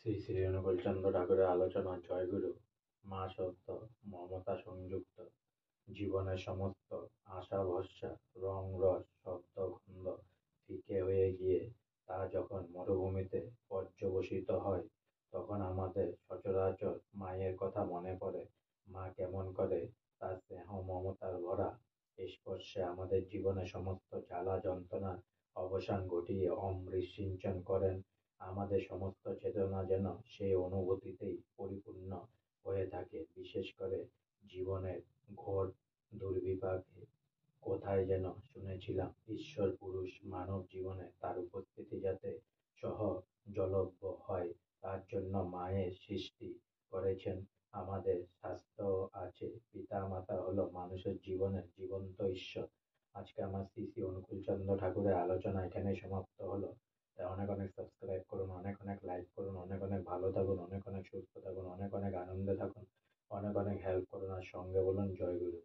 শ্রী শ্রী অনুকূলচন্দ্র ঠাকুরের আলোচনা জয়গুরু। মা সত্য, মমতা সংযুক্ত, জীবনের সমস্ত আশা ভরসা রং রস শব্দ গন্ধ ফিকে হয়ে গিয়ে তা যখন মরুভূমিতে পর্যবসিত হয়, তখন আমাদের সচরাচর মায়ের কথা মনে পড়ে। মা কেমন করে তার স্নেহ মমতার ভরা স্পর্শে আমাদের জীবনে সমস্ত জ্বালা যন্ত্রণার অবসান ঘটিয়ে অমৃত সিঞ্চন করেন। আমাদের সমস্ত চেতনা যেন সেই অনুভূতিতেই পরিপূর্ণ হয়ে থাকে। বিশেষ করে জীবনের ঘোর দুর্বিপাকে কোথায় যেন শুনেছিলাম, ঈশ্বর পুরুষ মানব জীবনে তার উপস্থিতি যাতে সহজলভ্য হয়, তার জন্য মায়ের সৃষ্টি করেছেন। আমাদের স্বাস্থ্য আছে, পিতা মাতা হলো মানুষের জীবনের জীবন্ত ঈশ্বর। আজকে আমার শ্রী শ্রী অনুকূলচন্দ্র ঠাকুরের আলোচনা এখানেই সমাপ্ত হলো। তাই অনেক অনেক সাবস্ক্রাইব করুন, অনেক অনেক লাইক করুন, অনেক অনেক ভালো থাকুন, অনেক অনেক সুস্থ থাকুন, অনেক অনেক আনন্দে থাকুন, অনেক অনেক হেল্প করুন, আর সঙ্গে বলুন জয় গুরু।